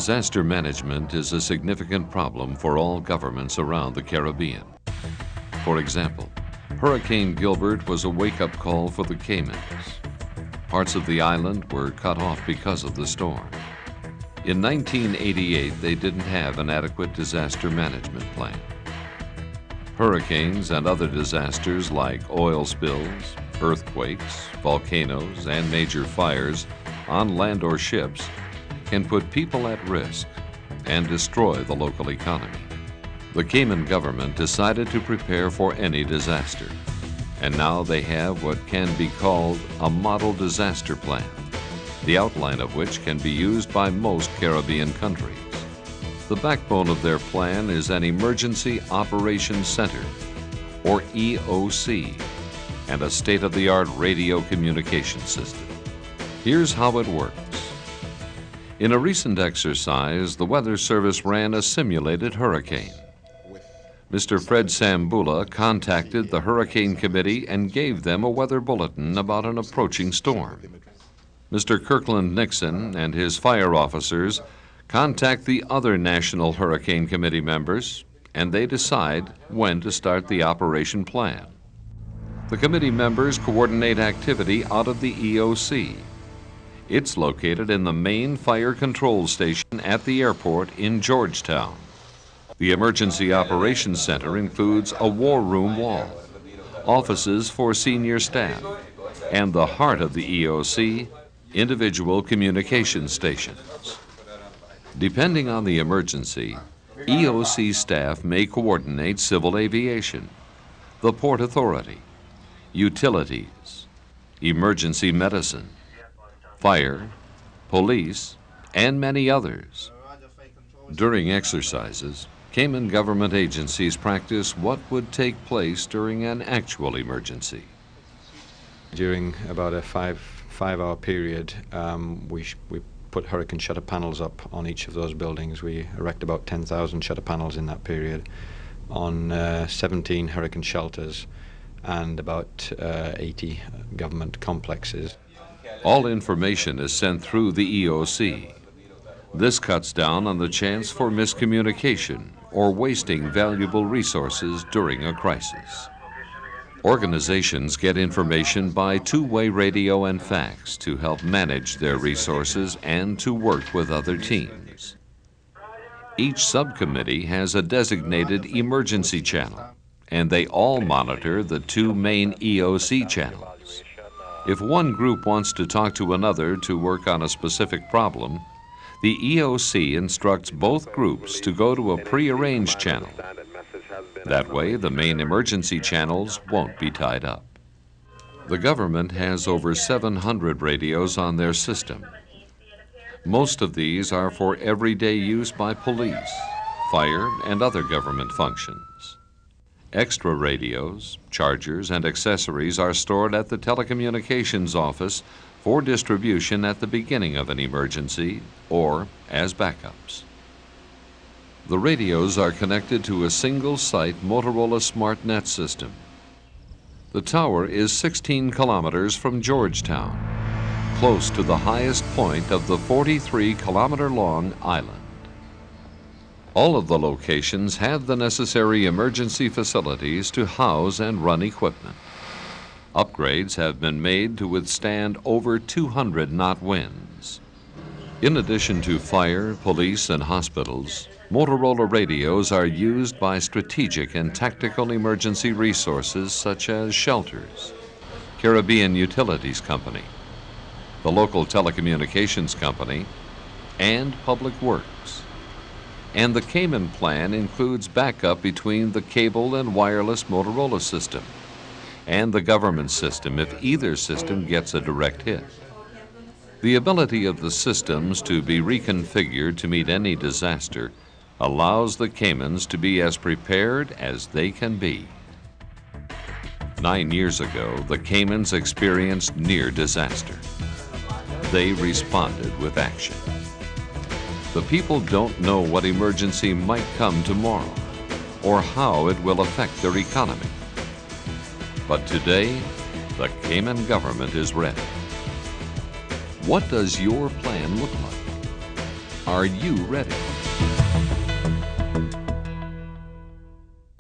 Disaster management is a significant problem for all governments around the Caribbean. For example, Hurricane Gilbert was a wake-up call for the Caymans. Parts of the island were cut off because of the storm. In 1988, they didn't have an adequate disaster management plan. Hurricanes and other disasters like oil spills, earthquakes, volcanoes, and major fires on land or ships can put people at risk and destroy the local economy. The Cayman government decided to prepare for any disaster, and now they have what can be called a model disaster plan, the outline of which can be used by most Caribbean countries. The backbone of their plan is an Emergency Operations Center, or EOC, and a state-of-the-art radio communication system. Here's how it works. In a recent exercise, the Weather Service ran a simulated hurricane. Mr. Fred Sambula contacted the Hurricane Committee and gave them a weather bulletin about an approaching storm. Mr. Kirkland Nixon and his fire officers contact the other National Hurricane Committee members, and they decide when to start the operation plan. The committee members coordinate activity out of the EOC. It's located in the main fire control station at the airport in Georgetown. The Emergency Operations Center includes a war room wall, offices for senior staff, and the heart of the EOC, individual communication stations. Depending on the emergency, EOC staff may coordinate civil aviation, the Port Authority, utilities, emergency medicine, fire, police, and many others. During exercises, Cayman government agencies practice what would take place during an actual emergency. During about a five-hour period, we put hurricane shutter panels up on each of those buildings. We erect about 10,000 shutter panels in that period on 17 hurricane shelters and about 80 government complexes. All information is sent through the EOC. This cuts down on the chance for miscommunication or wasting valuable resources during a crisis. Organizations get information by two-way radio and fax to help manage their resources and to work with other teams. Each subcommittee has a designated emergency channel, and they all monitor the two main EOC channels. If one group wants to talk to another to work on a specific problem, the EOC instructs both groups to go to a prearranged channel. That way, the main emergency channels won't be tied up. The government has over 700 radios on their system. Most of these are for everyday use by police, fire, and other government functions. Extra radios, chargers, and accessories are stored at the telecommunications office for distribution at the beginning of an emergency or as backups. The radios are connected to a single-site Motorola SmartNet system. The tower is 16 kilometers from Georgetown, close to the highest point of the 43-kilometer-long island. All of the locations have the necessary emergency facilities to house and run equipment. Upgrades have been made to withstand over 200 knot winds. In addition to fire, police, and hospitals, Motorola radios are used by strategic and tactical emergency resources such as shelters, Caribbean Utilities Company, the local telecommunications company, and Public Works. And the Cayman plan includes backup between the cable and wireless Motorola system and the government system if either system gets a direct hit. The ability of the systems to be reconfigured to meet any disaster allows the Caymans to be as prepared as they can be. 9 years ago, the Caymans experienced near disaster. They responded with action. The people don't know what emergency might come tomorrow or how it will affect their economy. But today, the Cayman government is ready. What does your plan look like? Are you ready?